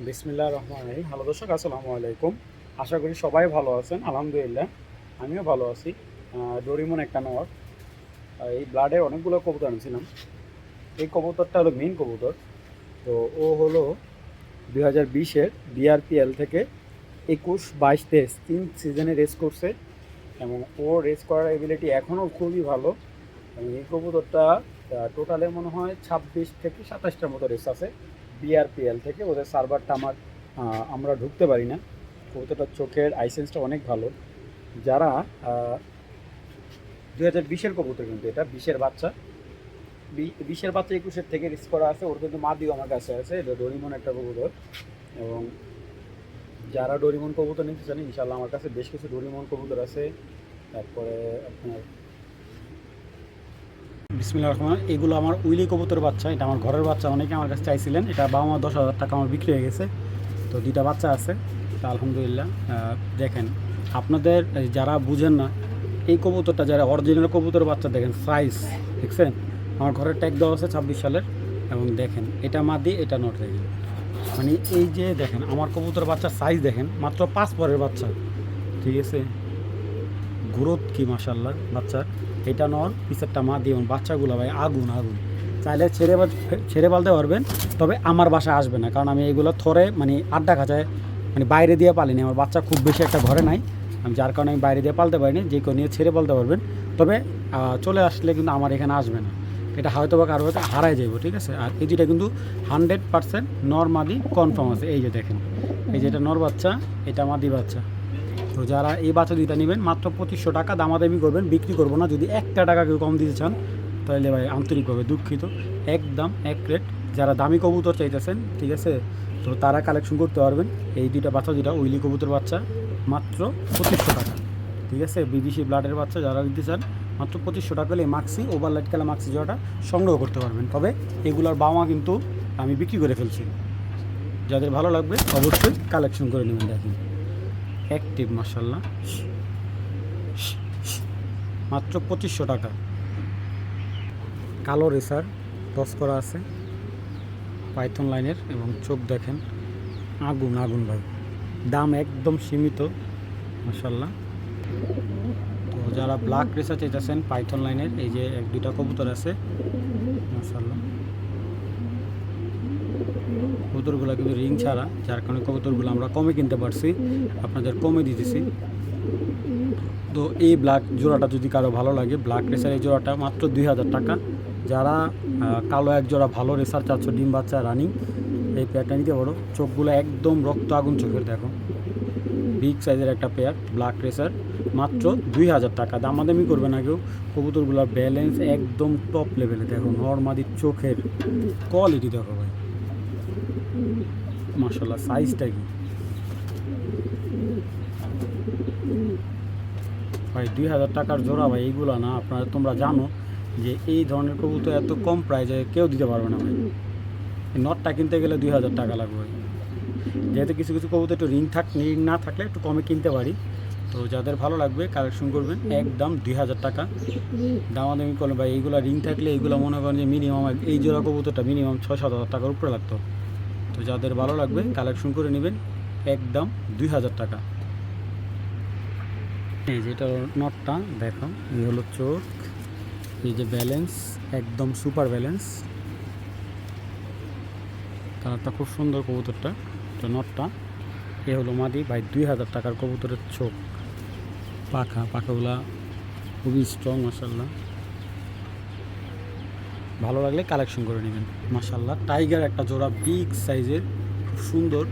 বিসমিল্লাহির রহমানির রহিম। হ্যালো দর্শক, আসসালামু আলাইকুম। আশা করি সবাই ভালো আছেন। আলহামদুলিল্লাহ আমিও ভালো আছি। ডোরিমন একটা নর, এই ব্লাডে অনেকগুলো কবুতর আনছিলাম। এই কবুতরটা হলো মেইন কবুতর। তো ও হলো 2020-এর বিআরপিএল থেকে 21, 22, 23 তিন সিজনে রেস করছে এবং ও রেস করার এবিলিটি এখনও খুবই ভালো। এবং এই কবুতরটা টোটালে মনে হয় 26 থেকে 27টার মতো রেস আছে বিআরপিএল থেকে। ওদের সার্ভারটা আমরা ঢুকতে পারি না। কবুতরটার চোখের আইসেন্সটা অনেক ভালো। যারা 2020-এর কবুতর, কিন্তু এটা 20-এর বাচ্চা, 20-এর বাচ্চা 21-এর থেকে রেস করা আছে। ওর কিন্তু মাদিও আমার কাছে আছে। এটা ডোরিমন একটা কবুতর। এবং যারা ডোরিমন কবুতর নিতে চান, ইনশাল্লাহ আমার কাছে বেশ কিছু ডোরিমন কবুতর আছে। তারপরে আপনার বিসমিল্লাহির রহমানির রহিম, এগুলো আমার উইলি কবুতর বাচ্চা। এটা আমার ঘরের বাচ্চা, অনেকে আমার কাছে চাইছিলেন। এটা বাবা মা 10,000 টাকা আমার বিক্রি হয়ে গেছে। তো দুইটা বাচ্চা আছে, তা আলহামদুলিল্লাহ। দেখেন, আপনাদের যারা বুঝেন না এই কবুতরটা, যারা অরিজিনাল কবুতর বাচ্চা দেখেন সাইজ দেখছেন। আমার ঘরের ট্যাগ দেওয়া আছে 26 সালের। এবং দেখেন এটা মাদি, এটা নট। দেখেন মানে এই যে দেখেন আমার কবুতর বাচ্চার সাইজ দেখেন, মাত্র 5 পরের বাচ্চা, ঠিক আছে। গ্রোথ কি মাশাল্লাহ বাচ্চার। এটা নর, পিসেরটা মা দিয়ে। বাচ্চাগুলো ভাই আগুন আগুন। চাইলে ছেড়ে পালতে পারবেন, তবে আমার বাসায় আসবে না, কারণ আমি এগুলো থরে মানে আড্ডা খাঁচায় মানে বাইরে দিয়ে পালিনি। আমার বাচ্চা খুব বেশি একটা ঘরে নাই, আমি যার কারণে আমি বাইরে দিয়ে পালতে পারিনি। যে কেউ নিয়ে ছেড়ে পালতে পারবেন, তবে চলে আসলে কিন্তু আমার এখানে আসবে না। এটা হয়তো বা কারো হয়তো হারায় যাইব, ঠিক আছে। আর এই যেটা কিন্তু 100% নর মাদি কনফার্ম আছে। এই যে দেখেন, এই যেটা নর বাচ্চা, এটা মাদি বাচ্চা। তো যারা এই বাচ্চা দুইটা নেবেন মাত্র 2500 টাকা, দামাদামি করবেন, বিক্রি করবো না। যদি একটা টাকা কেউ কম দিতে চান তাহলে ভাই আন্তরিকভাবে দুঃখিত, একদম এক রেট। যারা দামি কবুতর চাইতেছেন, ঠিক আছে, তো তারা কালেকশন করতে পারবেন। এই দুইটা বাচ্চা, দুইটা উইলি কবুতর বাচ্চা, মাত্র 2500 টাকা, ঠিক আছে। বিদেশি ব্লাডের বাচ্চা যারা নিতে চান, মাত্র 2500 টাকা হলে মাক্সি ওভারলাইট কালা মাক্সি জোড়াটা সংগ্রহ করতে পারবেন। তবে এগুলোর বাবা কিন্তু আমি বিক্রি করে ফেলছি। যাদের ভালো লাগবে অবশ্যই কালেকশন করে নেবেন। দেখেন অ্যাক্টিভ মাশাল্লাহ, মাত্র 2500 টাকা। কালো রেসার টস করা আছে, পাইথন লাইনের, এবং চোখ দেখেন আগুন আগুন ভাই। দাম একদম সীমিত মাশাল্লাহ। তো যারা ব্ল্যাক রেসার চাইতেছেন পাইথন লাইনের, এই যে 1-2টা কবুতর আছে মাশাল্লাহ। কবুতরগুলো কিন্তু রিং ছাড়া, যার কারণে কবুতরগুলো আমরা কমে কিনতে পারছি, আপনাদের কমে দিতেছি। তো এই ব্ল্যাক জোড়াটা যদি কারো ভালো লাগে, ব্ল্যাক রেসার এই জোড়াটা মাত্র 2000 টাকা। যারা কালো এক জোড়া ভালো রেসার চাচ্ছ, ডিম বাচ্চা রানিং, এই পেয়ারটা নিতে পারো। চোখগুলো একদম রক্ত আগুন চোখের, দেখো বিগ সাইজের একটা পেয়ার ব্ল্যাক রেসার, মাত্র 2000 টাকা। দামাদামি করবে না কেউ। কবুতরগুলোর ব্যালেন্স একদম টপ লেভেলে। দেখো নরমাদির চোখের কোয়ালিটি দেখো ভাই মাশাল্লাহ। সাইজটা কি ভাই, 2000 টাকার জোড়া ভাই। এইগুলো না তোমরা জানো যে এই ধরনের কবুতর এত কম প্রাইজে কেউ দিতে পারবে না ভাই। এই নটটা কিনতে গেলে 2000 টাকা লাগবে। যেহেতু কিছু কিছু কবুতর একটু রিং না থাকলে একটু কমে কিনতে পারি। তো যাদের ভালো লাগবে কালেকশন করবেন, একদম 2000 টাকা। দামাদামি করলে ভাই, এইগুলো রিং থাকলে এইগুলো মনে করেন যে মিনিমাম এই জোড়া কবুতরটা মিনিমাম 6-7 হাজার টাকার উপরে লাগতো। তো যাদের ভালো লাগবে কালেকশন করে নেবেন, একদম 2000 টাকা। এই যেটা নটটা দেখো, এই হলো চোখ, এই যে ব্যালেন্স একদম সুপার ব্যালেন্স, কালারটা খুব সুন্দর কবুতরটা। তো নটটা এ হলো মাদি ভাই, 2000 টাকার কবুতরের চোখ, পাখাগুলা খুবই স্ট্রং মাশাল্লাহ। ভালো লাগলে কালেকশন করে নেবেন মাশাল্লাহ। টাইগার একটা জোড়া বিগ সাইজের, খুব সুন্দর।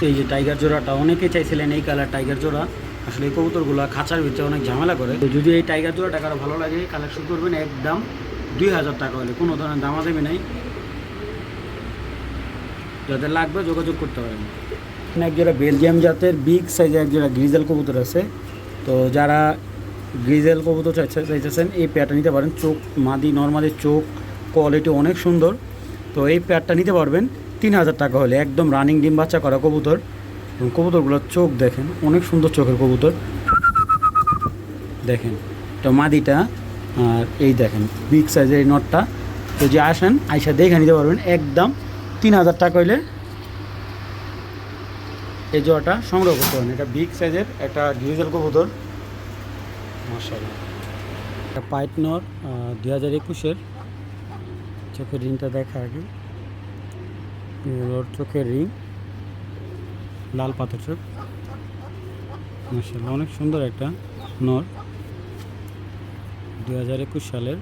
এই যে টাইগার জোড়াটা অনেকেই চাইছিলেন, এই কালার টাইগার জোড়া। আসলে এই কবুতরগুলো খাঁচার ভিতরে অনেক ঝামেলা করে। তো যদি এই টাইগার জোড়াটা কারো ভালো লাগে কালেকশন করবেন, একদম 2000 টাকা হলে, কোনো ধরনের দামাদামি নাই। যাদের লাগবে যোগাযোগ করতে পারেন। এক জোড়া বেলজিয়াম জাতের বিগ সাইজের এক জোড়া গ্রিজেল কবুতর আছে। তো যারা গ্রিজেল কবুতর চাইতেছেন এই পেয়ারটা নিতে পারেন। চোখ মাদি, নর্মালের চোখ কোয়ালিটি অনেক সুন্দর। তো এই পেয়ারটা নিতে পারবেন 3000 টাকা হলে। একদম রানিং ডিম বাচ্চা করা কবুতর, এবং কবুতরগুলোর চোখ দেখেন অনেক সুন্দর চোখের কবুতর। দেখেন তো মাদিটা, আর এই দেখেন বিগ সাইজের এই নটটা। তো যে আসেন আইসা দেখে নিতে পারবেন, একদম 3000 টাকা হইলে এই জোড়াটা সংগ্রহ করতে পারেন। এটা বিগ সাইজের একটা ডিজিটাল কবুতর, মাশাআল্লাহ। এটা পাইট নর 2021-এর। চোখের রিংটা দেখা আগে, ওর চোখের রিং লাল পাথর চোখ, মাশাআল্লাহ অনেক সুন্দর একটা নর 2021 সালের।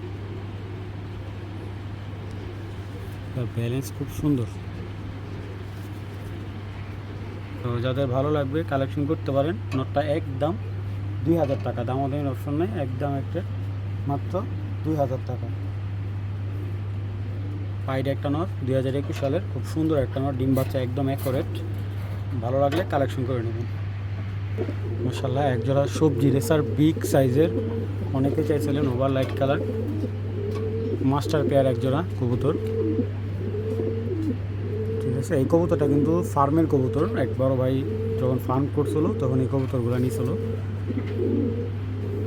তার ব্যালেন্স খুব সুন্দর। তো যাদের ভালো লাগবে কালেকশন করতে পারেন। নটটা একদম 2000 টাকা, দামাদামির অপশন নেই, একদম একটা মাত্র 2000 টাকা। পাইড একটা নট 2021 সালের, খুব সুন্দর একটা নট, ডিম বাচ্চা একদম অ্যাকোরেট। ভালো লাগলে কালেকশন করে নেবেন। মাশাআল্লাহ একজোড়া সবজি রেসার বিগ সাইজের, অনেকে চাইছিলেন over light colour master pair একজোড়া কবুতর। ঠিক আছে, এই কবুতরটা কিন্তু ফার্মের কবুতর। এক বড় ভাই যখন ফার্ম করছিল তখন এই কবুতরগুলো নিয়েছিল।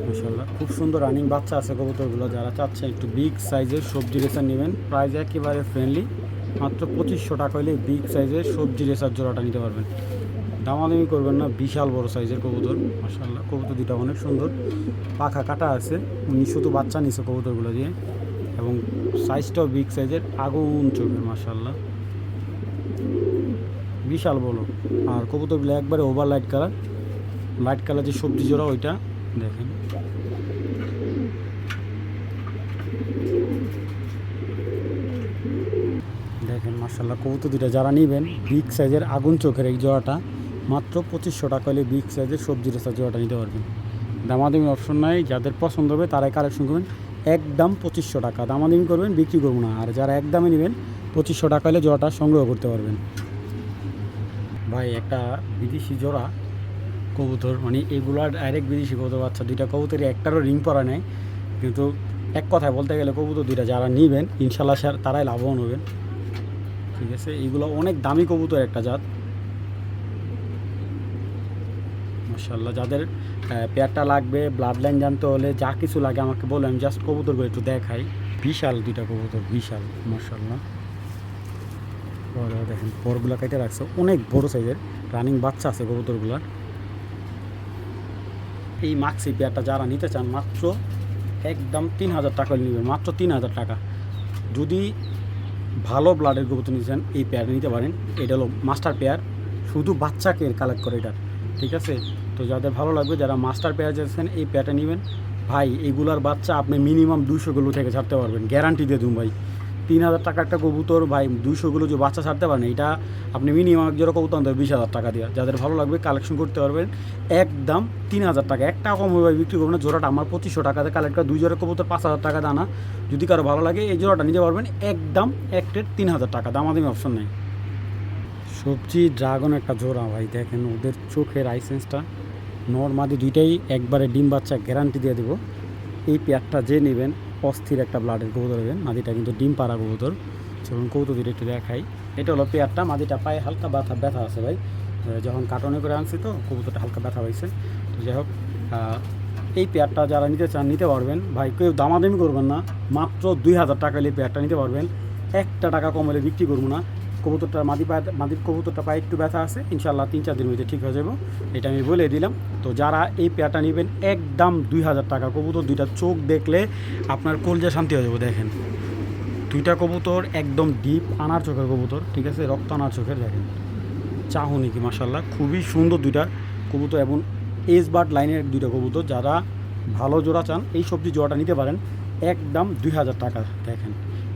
মাশাআল্লাহ খুব সুন্দর রানিং বাচ্চা আছে কবুতরগুলো। যারা চাচ্ছেন একটু বিগ সাইজের সবজি রেসার নেবেন, প্রাইস একেবারে ফ্রেন্ডলি, মাত্র 2500 টাকা হলে বিগ সাইজের সবজি রেসার জোড়াটা নিতে পারবেন। দামাদামি করবেন না, বিশাল বড় সাইজের কবুতর। মাশাআল্লাহ কবুতর দুটো অনেক সুন্দর, পাখা কাটা আছে, উনি শুধু বাচ্চা নিছে কবুতরগুলো দিয়ে, এবং সাইজটাও বিগ সাইজের, আগুন চোখের, মাশাআল্লাহ বিশাল বড়। আর কবুতরগুলো একবারে ওভার লাইট কালার যে সবজি জোড়া ওইটা দেখেন। দেখেন মাশাআল্লাহ কবুতর দুটো যারা নেবেন, বিগ সাইজের আগুন চোখের এই জোড়াটা মাত্র 2500 টাকা হলে বিগ সাইজের সবজি রেসার জোড়াটা নিতে পারবেন। দামাদামি অপশন নাই, যাদের পছন্দ হবে তারাই কালেকশন করবেন। একদম 2500 টাকা, দামাদামি করবেন, বিক্রি করবো না। আর যারা একদমে নেবেন 2500 টাকা হলে জোড়াটা সংগ্রহ করতে পারবেন। ভাই একটা বিদেশি জোড়া কবুতর, মানে এগুলো ডাইরেক্ট বিদেশি কবুতর বাচ্চা, দুইটা কবুতরই একটারও রিং পরা নেয়, কিন্তু এক কথায় বলতে গেলে কবুতর দুইটা যারা নেবেন ইনশাল্লাহ তারাই লাভবান হবেন। ঠিক আছে, এইগুলো অনেক দামি কবুতর একটা জাত। মাশাআল্লাহ যাদের পেয়ারটা লাগবে, ব্লাড লাইন জানতে হলে যা কিছু লাগে আমাকে বলে, আমি জাস্ট কবুতরগুলো একটু দেখাই। বিশাল দুইটা কবুতর, বিশাল মাশাআল্লাহ। দেখেন পরগুলো কেটে রাখছে, অনেক বড় সাইজের রানিং বাচ্চা আছে কবুতরগুলার। এই মাক্সি পেয়ারটা যারা নিতে চান মাত্র একদম 3000 টাকা নেবেন, মাত্র 3000 টাকা। যদি ভালো ব্লাডের কবুতর নিতে চান এই পেয়ার নিতে পারেন। এটা হলো মাস্টার পেয়ার, শুধু বাচ্চাকে কালেক্ট করে এটা। ঠিক আছে, তো যাদের ভালো লাগবে, যারা মাস্টার পেয়ার যাচ্ছেন এই পেয়ারটা নেবেন। ভাই এগুলার বাচ্চা আপনি মিনিমাম 200 কিলো থেকে ছাড়তে পারবেন, গ্যারান্টি দিয়ে দিন ভাই। 3000 টাকা একটা কবুতর ভাই, 200 কিলো যে বাচ্চা ছাড়তে পারেন, এটা আপনি মিনিমাম এক জোড়া কবুতর আনতে হবে 20,000 টাকা দিয়ে। যাদের ভালো লাগবে কালেকশন করতে পারবেন, একদম 3000 টাকা, একটা কম হবে ভাই, বিক্রি করবেন না। জোড়াটা আমার 2500 টাকাতে কালেক্ট করা, 2 জোড়া কবুতর 5000 টাকা দানা। যদি কারো ভালো লাগে এই জোড়াটা নিতে পারবেন একদম এক রেট 3000 টাকা, দামাদামি অপশন নেই। সবজি ড্রাগন একটা জোড়া ভাই, দেখেন ওদের চোখের আইসেন্সটা, নর্মাদি দুইটাই একবারে ডিম বাচ্চা গ্যারান্টি দিয়ে দেবো। এই পেয়ারটা যে নেবেন অস্থির একটা ব্লাডের কবুতর নেবেন। মাদিটা কিন্তু ডিম পাড়া কবুতর। চলুন কবুতর দুটো একটু দেখাই। এটা হলো পেয়ারটা, মাদিটা পায়ে হালকা ব্যথা আছে ভাই, যখন কাটনে করে আনছি তো কবুতরটা হালকা ব্যথা হয়েছে। তো যাই হোক, এই পেয়ারটা যারা নিতে চান নিতে পারবেন ভাই, কেউ দামাদামি করবেন না, মাত্র 2000 টাকা হলে পেয়ারটা নিতে পারবেন। একটা টাকা কম হলে বিক্রি করবো না। কবুতরটা মাদির কবুতরটা পায়ে একটু ব্যথা আছে, ইনশাআল্লাহ 3-4 দিনের মধ্যে ঠিক হয়ে যাবো, এটা আমি বলে দিলাম। তো যারা এই পেয়ারটা নেবেন একদম 2000 টাকা। কবুতর দুইটা চোখ দেখলে আপনার কলজা শান্তি হয়ে যাবে। দেখেন দুইটা কবুতর একদম ডিপ আনার চোখের কবুতর, ঠিক আছে, রক্ত আনার চোখের। দেখেন চাহনি কি মাশাআল্লাহ, খুবই সুন্দর দুইটা কবুতর, এবং এজ বার্ড লাইনের দুইটা কবুতর। যারা ভালো জোড়া চান এই সবজি জোড়াটা নিতে পারেন একদম 2000 টাকা। দেখেন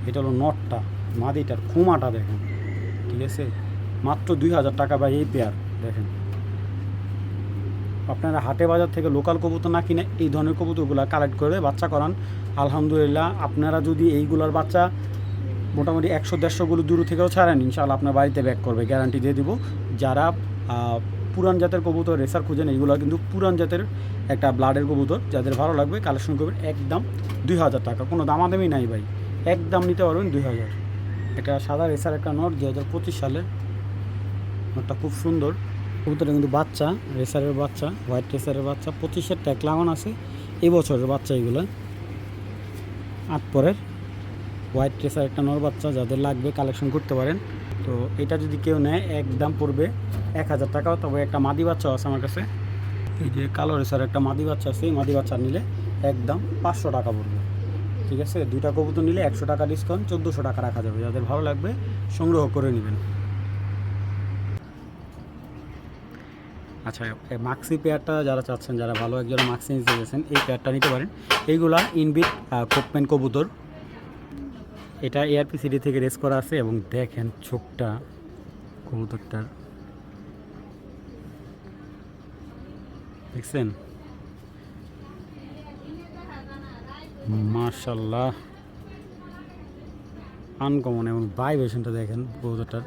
এটা হলো নটটা, মাদিটার খুমাটা দেখেন, ঠিক আছে, মাত্র 2000 টাকা ভাই এই পেয়ার। দেখেন আপনারা হাটে বাজার থেকে লোকাল কবুতর না কিনে এই ধরনের কবুতরগুলো কালেক্ট করে বাচ্চা করান, আলহামদুলিল্লাহ আপনারা যদি এইগুলোর বাচ্চা মোটামুটি 100-150 গুলো দূর থেকেও ছাড়েন, ইনশাআল্লাহ আপনার বাড়িতে ব্যাক করবে, গ্যারান্টি দিয়ে দিব। যারা পুরান জাতের কবুতর রেসার খুঁজেন, এইগুলো কিন্তু পুরান জাতের একটা ব্লাডের কবুতর। যাদের ভালো লাগবে কালেকশন করবেন একদম 2000 টাকা, কোনো দামাদামি নাই ভাই, একদম নিতে পারবেন 2000। এটা সাদা রেসার একটা নট, 2025 সালের নটটা, খুব সুন্দর কবুতরটা, কিন্তু বাচ্চা রেসারের বাচ্চা, হোয়াইট রেসারের বাচ্চা, 25-এর ট্যাগ লাগানো আছে, এই বছরের বাচ্চা এগুলো 8 পরের হোয়াইট রেসার একটা নর বাচ্চা। যাদের লাগবে কালেকশন করতে পারেন। তো এটা যদি কেউ নেয় একদম পড়বে 1000 টাকা। তবে একটা মাদি বাচ্চা আছে আমার কাছে, এই যে কালো রেসার একটা মাদি বাচ্চা আছে, এই মাদি বাচ্চা নিলে একদম 500 টাকা পড়বে। ঠিক আছে, 2টা কবুতর নিলে 100 টাকা ডিসকাউন্ট, 1400 টাকা রাখা যাবে। যাদের ভালো লাগবে সংগ্রহ করে নেবেন। আচ্ছা, মাক্সি পেয়ারটা যারা চাচ্ছেন, যারা ভালো একজন মাক্সি নিতে গেছেন, এই পেয়ারটা নিতে পারেন। এইগুলা ইনবিট কোপম্যান কবুতর। এটা এআরপি সিটি থেকে রেস করা আছে এবং দেখেন চোখটা কবুতরটার, দেখছেন মাশাল্লাহ আনকমন। এবং ভাইব্রেশনটা দেখেন কবুতরটার,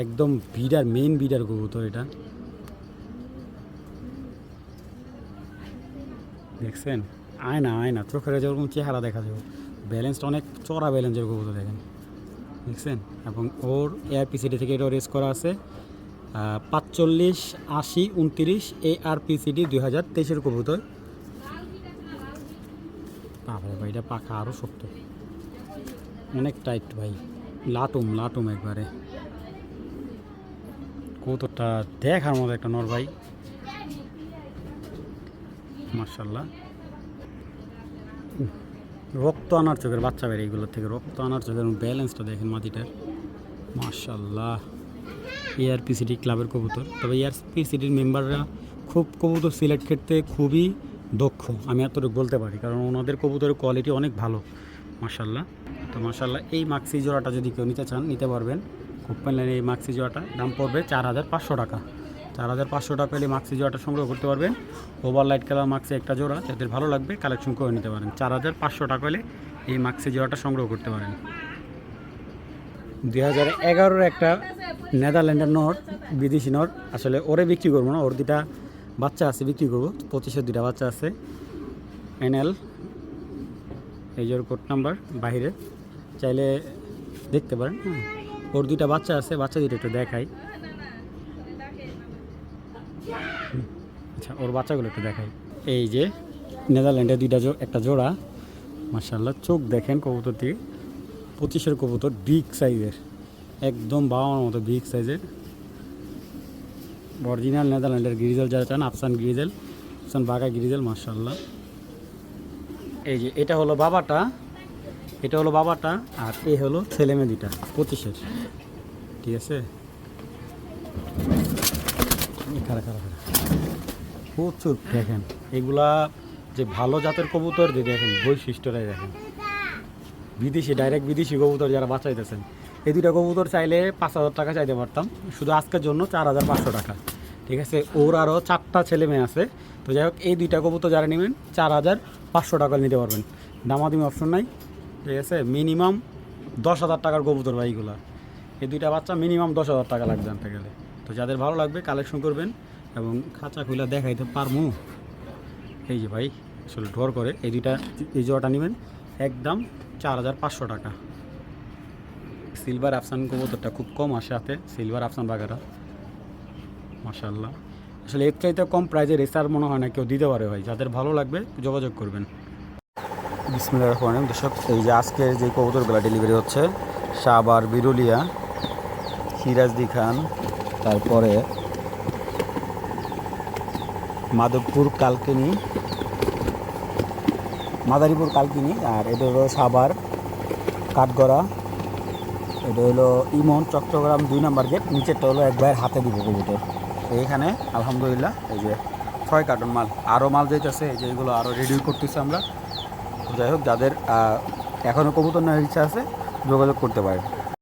একদম বিডার, মেইন বিডার কবুতর এটা, দেখছেন আয়না চোখের যেরকম চেহারা দেখা যাবে। ব্যালেন্সটা অনেক চড়া ব্যালেন্সের কবুতর দেখেন, দেখছেন। এবং ওর এআরপি সিটি থেকে এটা রেস করা আছে 45, 80, 29 এআরপি সিটি 2023 কবুতর। বাবা ভাই, এটা পাখা আরও শক্ত, অনেক টাইট ভাই, লাটুম একবারে। কবুতরটা দেখার মতো একটা নর ভাই, মাশাল্লাহ। রক্ত আনার চোখের বাচ্চা বের, এইগুলোর থেকে রক্ত আনার চোখের ব্যালেন্সটা দেখেন মাটিটার, মাশাল্লাহ। এআরপি সিটি ক্লাবের কবুতর। তবে এআরপি সিটির মেম্বাররা খুব কবুতর সিলেক্ট করতে খুবই দক্ষ, আমি এতটুকু বলতে পারি, কারণ ওনাদের কবুতরের কোয়ালিটি অনেক ভালো, মাশাল্লাহ। তো মাশাল্লাহ, এই মাক্সি জোড়াটা যদি কেউ নিতে চান নিতে পারবেন। কোপম্যান লাইনের এই মাক্সি জোড়াটা দাম পড়বে 4500 টাকা। 4500 টাকা হলে মাক্সি জোড়াটা সংগ্রহ করতে পারবেন। ওভার লাইট কালার মাক্সি একটা জোড়া, যাদের ভালো লাগবে কালেকশন করে নিতে পারেন। 4500 টাকা হলে এই মাক্সি জোড়াটা সংগ্রহ করতে পারেন। 2011-এর একটা নেদারল্যান্ডের নর, বিদেশি নর, আসলে ওরে বিক্রি করবো না, ওর 2টা বাচ্চা আছে বিক্রি করবো। 25-এর 2টা বাচ্চা আছে, NL, এই যে কোড নাম্বার বাহিরে, চাইলে দেখতে পারেন। ওর 2টা বাচ্চা আছে, বাচ্চা 2টা একটু দেখাই। আচ্ছা, ওর বাচ্চাগুলো একটু দেখাই। এই যে নেদারল্যান্ডের 2টা একটা জোড়া, মাশাল্লাহ। চোখ দেখেন কবুতর থেকে, 25-এর কবুতর, বিগ সাইজের, একদম বাবার মতো বিগ সাইজের, অরিজিনাল নেদারল্যান্ডের গ্রিজেল যারা চান, আফসান গ্রিজেল, আফসান বাঘা গ্রিজেল, মাশাল্লাহ। এই যে এটা হলো বাবাটা, আর এই হলো ছেলে মেয়ে 2টা 25-এর। ঠিক আছে, খারাপ প্রচুর দেখেন। এগুলা যে ভালো জাতের কবুতর, দেখেন বৈশিষ্ট্যটাই দেখেন, বিদেশি, ডাইরেক্ট বিদেশি কবুতর যারা বাঁচাইতেছেন। এই 2টা কবুতর চাইলে 5000 টাকা চাইতে পারতাম, শুধু আজকের জন্য 4500 টাকা। ঠিক আছে, ওর আরও 4টা ছেলে মেয়ে আছে। তো যাই হোক, এই 2টা কবুতর যারা নেবেন 4500 টাকা নিতে পারবেন, দামাদামি অপশন নাই। ঠিক আছে, মিনিমাম 10,000 টাকার কবুতর ভাই এগুলা। এই 2টা বাচ্চা মিনিমাম 10,000 টাকা লাগবে আনতে গেলে। তো যাদের ভালো লাগবে কালেকশন করবেন, এবং খাঁচা খুলে দেখাইতে পারমু। এই যে ভাই আসলে ঢোর করে এই জোড়াটা নেবেন একদম 4500 টাকা। সিলভার আফসান কবুতরটা খুব কম আসে হাতে, সিলভার আফসান বাঘারা, মাশাল্লাহ। আসলে এর চাইতে কম প্রাইজে রেসার মনে হয় না কেউ দিতে পারে ভাই। যাদের ভালো লাগবে যোগাযোগ করবেন। বিসমিল্লাহির রহমানির রহিম। দর্শক, এই যে আজকের যে কবুতরগুলো ডেলিভারি হচ্ছে, সাবার, বিরুলিয়া, সিরাজদি খান, তারপরে মাদারীপুর কালকিনি, আর এটা হলো সাবার কাঠগড়া, এটা হলো ইমন চট্টগ্রাম 2 নম্বর গেট, নিচেরটা হলো এক ভাইয়ের হাতে দিব কবুতর। এইখানে আলহামদুলিল্লাহ এই যে 6 কার্টন মাল, আরও মাল যেতেছে, এই যে এগুলো আরও রেডি করতেছে আমরা। যাই হোক, যাদের এখনও কবুতর নেওয়ার ইচ্ছা আছে যোগাযোগ করতে পারেন।